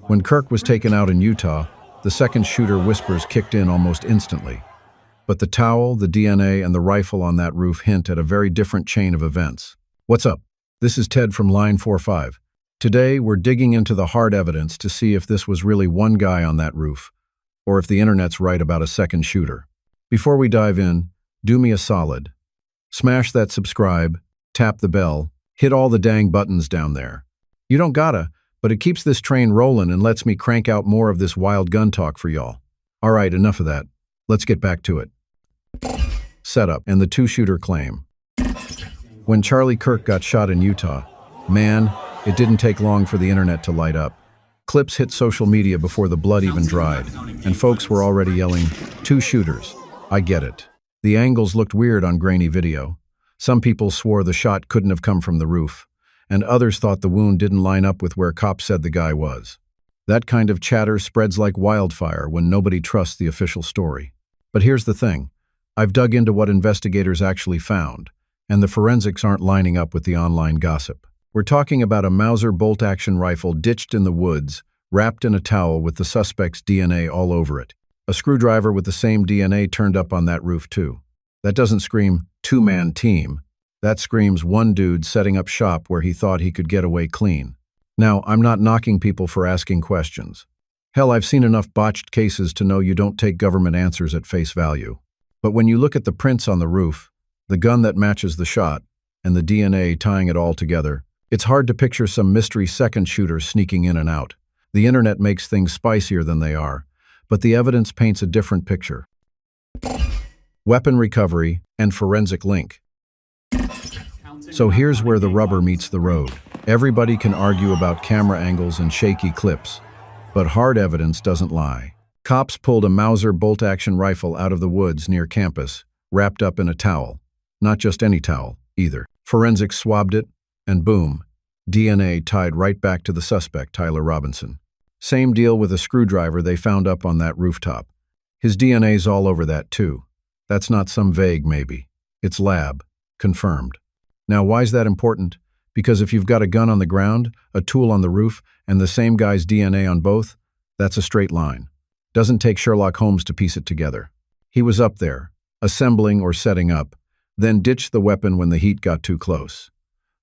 When Kirk was taken out in Utah, the second shooter whispers kicked in almost instantly. But the towel, the DNA, and the rifle on that roof hint at a very different chain of events. What's up? This is Ted from Line 45. Today, we're digging into the hard evidence to see if this was really one guy on that roof, or if the internet's right about a second shooter. Before we dive in, do me a solid. Smash that subscribe, tap the bell, hit all the dang buttons down there. You don't gotta, but it keeps this train rolling and lets me crank out more of this wild gun talk for y'all. All right, enough of that. Let's get back to it. Setup and the two-shooter claim. When Charlie Kirk got shot in Utah, man, it didn't take long for the internet to light up. Clips hit social media before the blood even dried, and folks were already yelling, "Two shooters." I get it. The angles looked weird on grainy video. Some people swore the shot couldn't have come from the roof, and others thought the wound didn't line up with where cops said the guy was. That kind of chatter spreads like wildfire when nobody trusts the official story. But here's the thing. I've dug into what investigators actually found, and the forensics aren't lining up with the online gossip. We're talking about a Mauser bolt-action rifle ditched in the woods, wrapped in a towel with the suspect's DNA all over it. A screwdriver with the same DNA turned up on that roof too. That doesn't scream two-man team. That screams one dude setting up shop where he thought he could get away clean. Now, I'm not knocking people for asking questions. Hell, I've seen enough botched cases to know you don't take government answers at face value. But when you look at the prints on the roof, the gun that matches the shot, and the DNA tying it all together, it's hard to picture some mystery second shooter sneaking in and out. The internet makes things spicier than they are, but the evidence paints a different picture. Weapon recovery and forensic link. So here's where the rubber meets the road. Everybody can argue about camera angles and shaky clips, but hard evidence doesn't lie. Cops pulled a Mauser bolt-action rifle out of the woods near campus, wrapped up in a towel. Not just any towel, either. Forensics swabbed it, and boom, DNA tied right back to the suspect, Tyler Robinson. Same deal with a screwdriver they found up on that rooftop. His DNA's all over that too. That's not some vague maybe. It's lab, confirmed. Now why's that important? Because if you've got a gun on the ground, a tool on the roof, and the same guy's DNA on both, that's a straight line. Doesn't take Sherlock Holmes to piece it together. He was up there, assembling or setting up, then ditched the weapon when the heat got too close.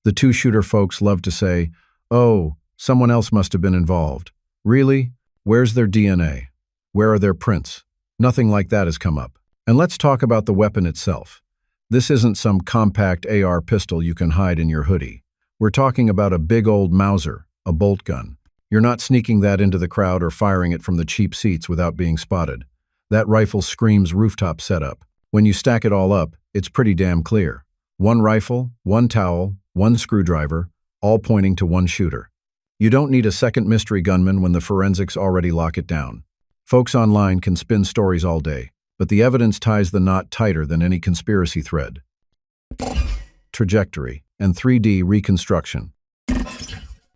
The two-shooter folks love to say, "Oh, someone else must have been involved." Really? Where's their DNA? Where are their prints? Nothing like that has come up. And let's talk about the weapon itself. This isn't some compact AR pistol you can hide in your hoodie. We're talking about a big old Mauser, a bolt gun. You're not sneaking that into the crowd or firing it from the cheap seats without being spotted. That rifle screams rooftop setup. When you stack it all up, it's pretty damn clear. One rifle, one towel, one screwdriver, all pointing to one shooter. You don't need a second mystery gunman when the forensics already lock it down. Folks online can spin stories all day, but the evidence ties the knot tighter than any conspiracy thread. Trajectory and 3D reconstruction.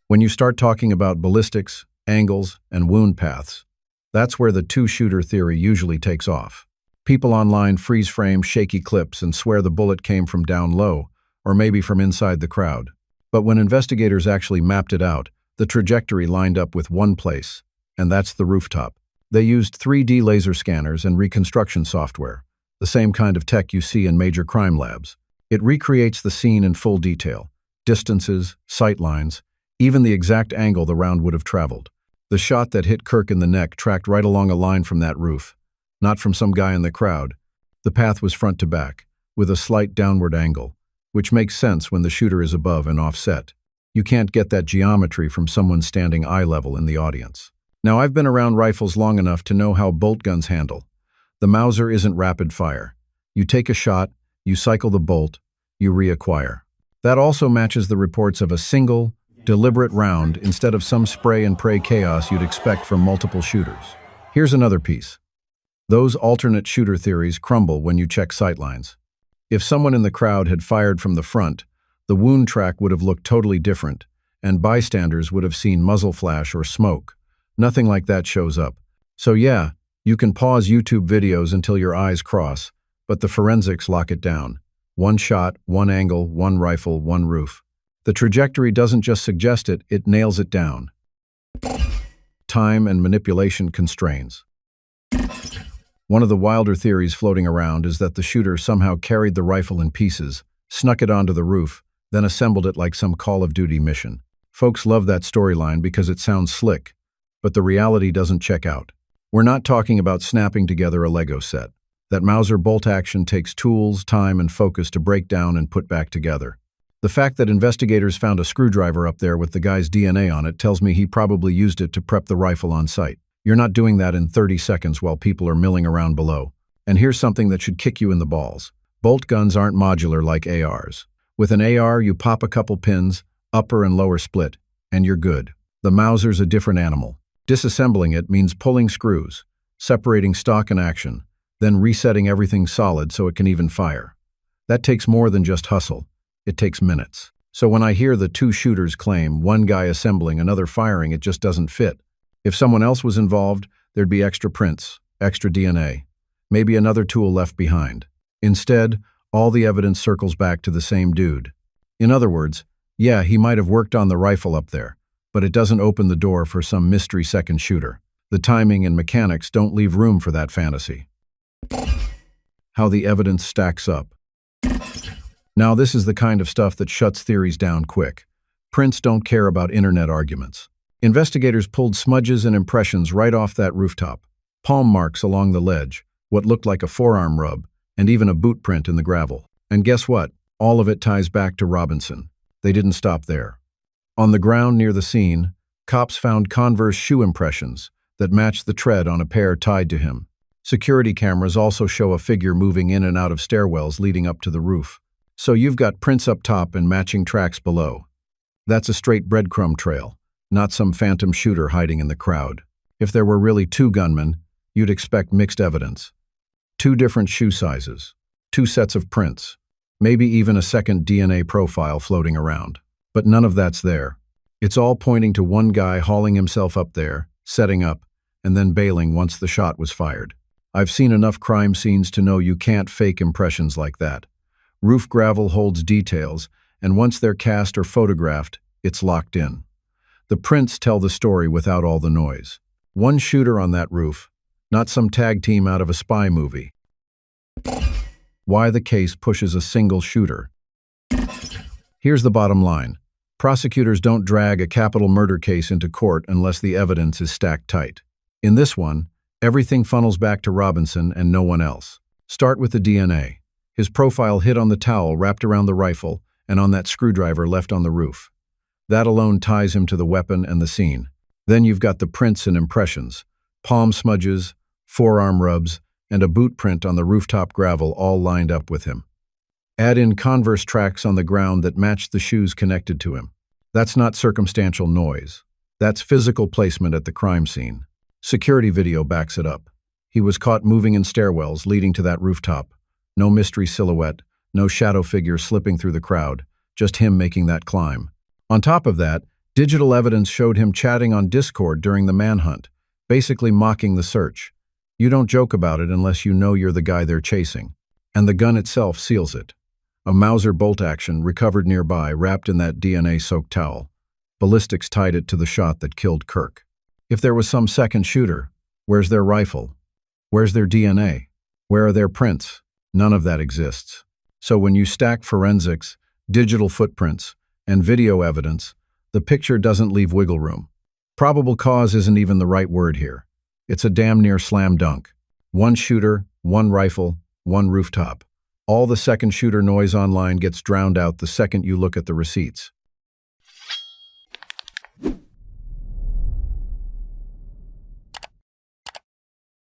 When you start talking about ballistics, angles, and wound paths, that's where the two-shooter theory usually takes off. People online freeze-frame shaky clips and swear the bullet came from down low, or maybe from inside the crowd. But when investigators actually mapped it out, the trajectory lined up with one place, and that's the rooftop. They used 3D laser scanners and reconstruction software, the same kind of tech you see in major crime labs. It recreates the scene in full detail, distances, sight lines, even the exact angle the round would have traveled. The shot that hit Kirk in the neck tracked right along a line from that roof, not from some guy in the crowd. The path was front to back, with a slight downward angle, which makes sense when the shooter is above and offset. You can't get that geometry from someone standing eye level in the audience. Now, I've been around rifles long enough to know how bolt guns handle. The Mauser isn't rapid fire. You take a shot, you cycle the bolt, you reacquire. That also matches the reports of a single, deliberate round instead of some spray and pray chaos you'd expect from multiple shooters. Here's another piece. Those alternate shooter theories crumble when you check sightlines. If someone in the crowd had fired from the front, the wound track would have looked totally different, and bystanders would have seen muzzle flash or smoke. Nothing like that shows up. So yeah, you can pause YouTube videos until your eyes cross, but the forensics lock it down. One shot, one angle, one rifle, one roof. The trajectory doesn't just suggest it, it nails it down. time and manipulation constraints. One of the wilder theories floating around is that the shooter somehow carried the rifle in pieces, snuck it onto the roof, then assembled it like some Call of Duty mission. Folks love that storyline because it sounds slick, but the reality doesn't check out. We're not talking about snapping together a Lego set. That Mauser bolt action takes tools, time, and focus to break down and put back together. The fact that investigators found a screwdriver up there with the guy's DNA on it tells me he probably used it to prep the rifle on site. You're not doing that in 30 seconds while people are milling around below. And here's something that should kick you in the balls. Bolt guns aren't modular like ARs. With an AR, you pop a couple pins, upper and lower split, and you're good. The Mauser's a different animal. Disassembling it means pulling screws, separating stock and action, then resetting everything solid so it can even fire. That takes more than just hustle. It takes minutes. So when I hear the two shooters claim, one guy assembling, another firing, it just doesn't fit. If someone else was involved, there'd be extra prints, extra DNA, maybe another tool left behind. Instead, all the evidence circles back to the same dude. In other words, yeah, he might have worked on the rifle up there, but it doesn't open the door for some mystery second shooter. The timing and mechanics don't leave room for that fantasy. How the evidence stacks up. Now, this is the kind of stuff that shuts theories down quick. Prints don't care about internet arguments. Investigators pulled smudges and impressions right off that rooftop. Palm marks along the ledge, what looked like a forearm rub, and even a boot print in the gravel. And guess what? All of it ties back to Robinson. They didn't stop there. On the ground near the scene, cops found Converse shoe impressions that matched the tread on a pair tied to him. Security cameras also show a figure moving in and out of stairwells leading up to the roof. So you've got prints up top and matching tracks below. That's a straight breadcrumb trail, not some phantom shooter hiding in the crowd. If there were really two gunmen, you'd expect mixed evidence. Two different shoe sizes, two sets of prints, maybe even a second DNA profile floating around. But none of that's there. It's all pointing to one guy hauling himself up there, setting up, and then bailing once the shot was fired. I've seen enough crime scenes to know you can't fake impressions like that. Roof gravel holds details, and once they're cast or photographed, it's locked in. The prints tell the story without all the noise. One shooter on that roof, not some tag team out of a spy movie. Why the case pushes a single shooter. Here's the bottom line. Prosecutors don't drag a capital murder case into court unless the evidence is stacked tight. In this one, everything funnels back to Robinson and no one else. Start with the DNA. His profile hit on the towel wrapped around the rifle and on that screwdriver left on the roof. That alone ties him to the weapon and the scene. Then you've got the prints and impressions, palm smudges, forearm rubs, and a boot print on the rooftop gravel all lined up with him. Add in Converse tracks on the ground that match the shoes connected to him. That's not circumstantial noise. That's physical placement at the crime scene. Security video backs it up. He was caught moving in stairwells leading to that rooftop. No mystery silhouette, no shadow figure slipping through the crowd, just him making that climb. On top of that, digital evidence showed him chatting on Discord during the manhunt, basically mocking the search. You don't joke about it unless you know you're the guy they're chasing. And the gun itself seals it. A Mauser bolt action recovered nearby, wrapped in that DNA-soaked towel. Ballistics tied it to the shot that killed Kirk. If there was some second shooter, where's their rifle? Where's their DNA? Where are their prints? None of that exists. So when you stack forensics, digital footprints, and video evidence, the picture doesn't leave wiggle room. Probable cause isn't even the right word here. It's a damn near slam dunk. One shooter, one rifle, one rooftop. All the second shooter noise online gets drowned out the second you look at the receipts.